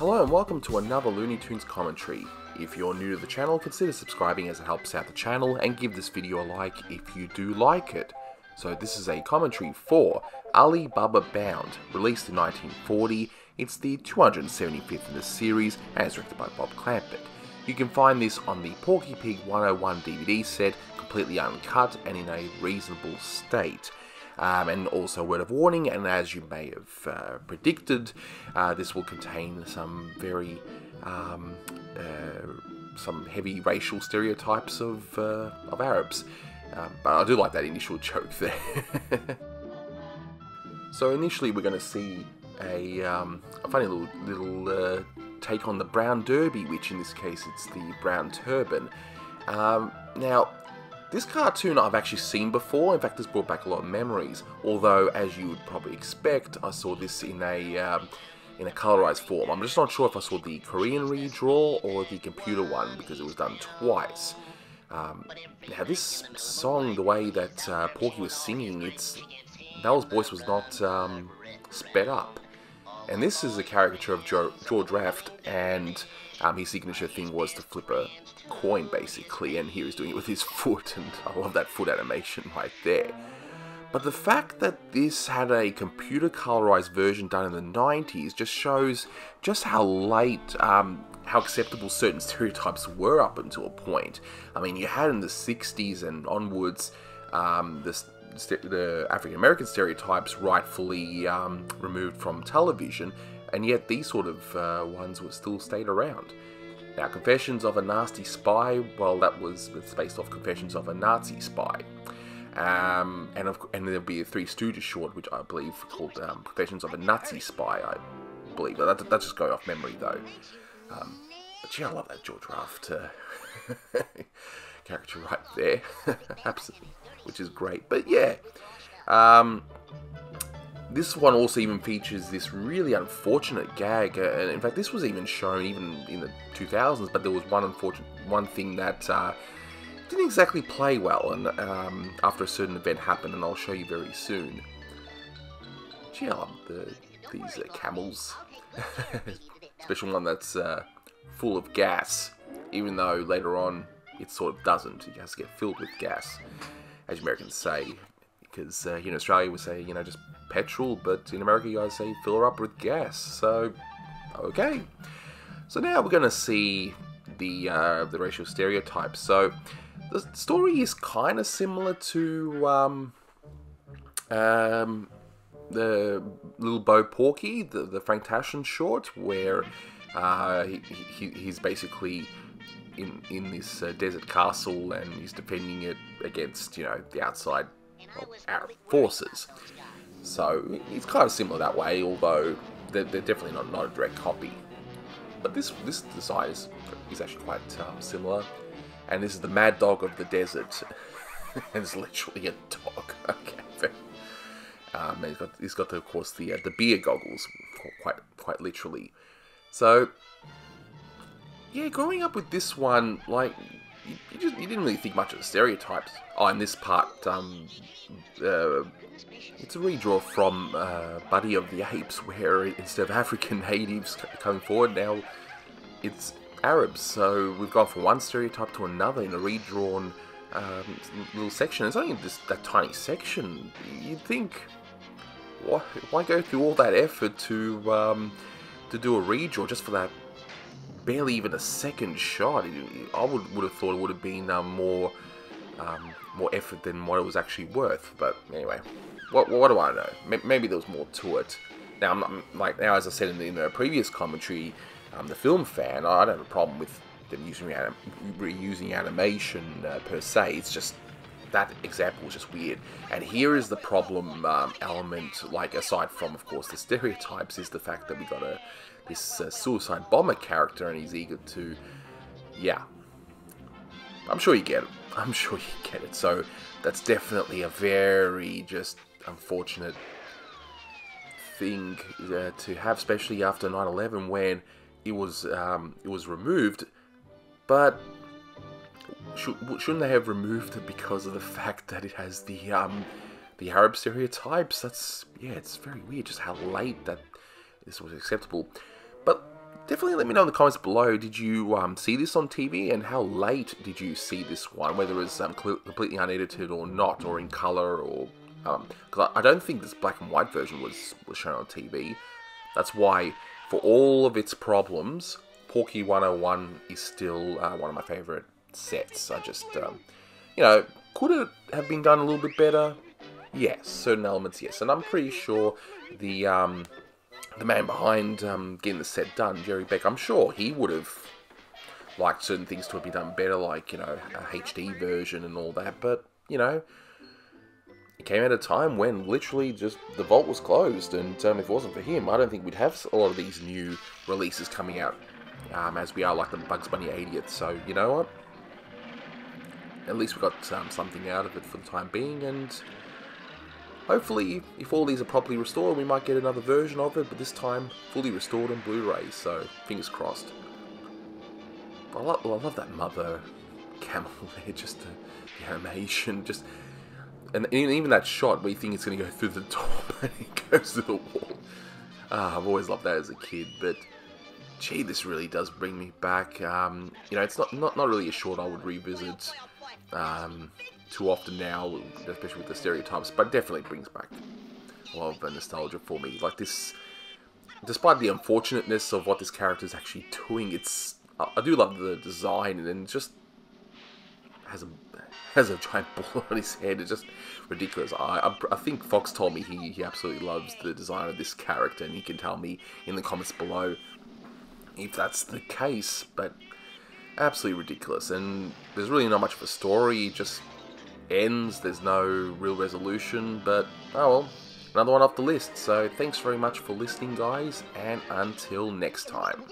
Hello and welcome to another Looney Tunes commentary. If you're new to the channel, consider subscribing as it helps out the channel, and give this video a like if you do like it. So this is a commentary for Ali Baba Bound, released in 1940. It's the 275th in the series and is directed by Bob Clampett. You can find this on the Porky Pig 101 DVD set, completely uncut and in a reasonable state. And also a word of warning, and as you may have predicted, this will contain some very some heavy racial stereotypes of Arabs. But I do like that initial joke there. So initially we're going to see a funny little take on the Brown Derby, which in this case it's the Brown Turban. Now, this cartoon I've actually seen before. In fact, this brought back a lot of memories. Although, as you would probably expect, I saw this in a colorized form. I'm just not sure if I saw the Korean redraw or the computer one, because it was done twice. Now, this song, the way that Porky was singing, Belle's voice was not sped up. And this is a caricature of George Raft, and his signature thing was to flip a coin, basically, and here he's doing it with his foot, and I love that foot animation right there. But the fact that this had a computer colorized version done in the 90s just shows just how late, how acceptable certain stereotypes were up until a point. I mean, you had in the 60s and onwards the African-American stereotypes rightfully removed from television, and yet these sort of ones were still stayed around. Now, Confessions of a Nasty Spy, well, it's based off Confessions of a Nazi Spy. And there'll be a Three Stooges short, which I believe called Confessions of a Nazi Spy, I believe. But that's just going off memory, though. But yeah, I love that George Raft caricature right there. Absolutely. Which is great. But yeah, this one also even features this really unfortunate gag, and in fact this was even shown even in the 2000s, but there was one thing that didn't exactly play well, and after a certain event happened, and I'll show you very soon. Gee, I love these camels. Special one that's full of gas, even though later on it sort of doesn't. It has to get filled with gas, as Americans say, because here in Australia we say, you know, just petrol, but in America you guys say fill her up with gas. So, okay. So now we're going to see the racial stereotypes. So the story is kind of similar to the Little Bo Porky, the Frank Tashin short, where he's basically in this desert castle, and he's defending it against, you know, the outside Arab forces. So it's kind of similar that way, although they're definitely not a direct copy. But this design is actually quite similar. And this is the Mad Dog of the Desert. And it's literally a dog. Okay. And he's got of course the beer goggles, quite literally. So yeah, growing up with this one, like, you didn't really think much of the stereotypes. Oh, and this part, it's a redraw from Buddy of the Apes, where instead of African natives coming forward, now it's Arabs. So we've gone from one stereotype to another in a redrawn little section. It's only that tiny section. You'd think, why go through all that effort to do a redraw just for that? Barely even a second shot. I would have thought it would have been more effort than what it was actually worth. But anyway, what do I know? Maybe there was more to it. Now, I'm not, like, now, as I said in the previous commentary, the film fan, I don't have a problem with them reusing animation per se. It's just that example was just weird. And here is the problem element, like, aside from, of course, the stereotypes, is the fact that we got this suicide bomber character, and he's eager to, yeah. I'm sure you get it. I'm sure you get it. So that's definitely a very just unfortunate thing to have, especially after 9/11, when it was removed. But shouldn't they have removed it because of the fact that it has the Arab stereotypes? That's, yeah, it's very weird just how late that this was acceptable. But definitely let me know in the comments below, did you see this on TV, and how late did you see this one, whether it was completely unedited or not, or in colour, or... because I don't think this black and white version was shown on TV. That's why, for all of its problems, Porky 101 is still one of my favourite sets. I just, you know, could it have been done a little bit better? Yes, certain elements, yes. And I'm pretty sure the man behind getting the set done, Jerry Beck, I'm sure he would have liked certain things to have been done better, like, you know, a HD version and all that. But, you know, it came at a time when literally just the vault was closed, and if it wasn't for him, I don't think we'd have a lot of these new releases coming out as we are like the Bugs Bunny 80th. So, you know what? At least we got something out of it for the time being, and hopefully, if all these are properly restored, we might get another version of it, but this time fully restored on Blu-ray, so fingers crossed. I love that mother camel there, just the animation, just... And even that shot where you think it's going to go through the top and it goes through the wall. I've always loved that as a kid, but gee, this really does bring me back. You know, it's not really a short I would revisit too often now, especially with the Stereotypes, but it definitely brings back a lot of nostalgia for me. Like this, despite the unfortunateness of what this character is actually doing, I do love the design, and then just has a giant ball on his head. It's just ridiculous. I think Fox told me he absolutely loves the design of this character, and he can tell me in the comments below if that's the case, but absolutely ridiculous. And there's really not much of a story, it just ends, there's no real resolution, but oh well, another one off the list. So thanks very much for listening, guys, and until next time.